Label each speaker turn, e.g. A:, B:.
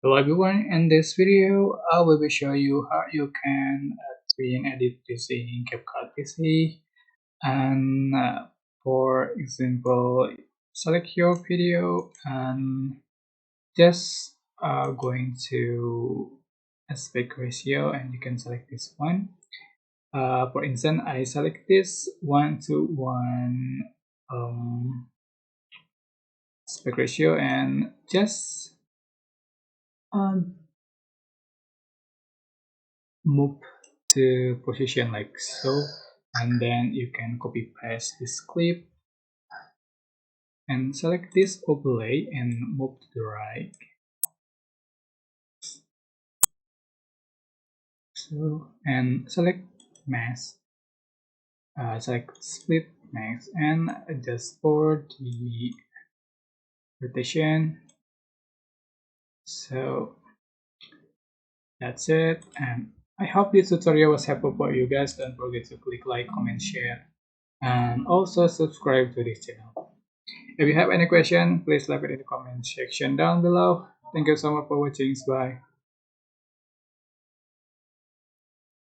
A: Hello everyone, in this video I will be showing you how you can screen edit using CapCut PC. And for example, select your video and just going to aspect ratio, and you can select this one. For instance, I select this 1:1 aspect ratio and just um, move to position like so, and then you can copy paste this clip and select this overlay and move to the right, so, and select mask, select split mask and adjust for the rotation. So that's it, and I hope this tutorial was helpful for you guys. Don't forget to click like, comment, share, and also subscribe to this channel. If you have any question, please leave it in the comment section down below. Thank you so much for watching. Bye.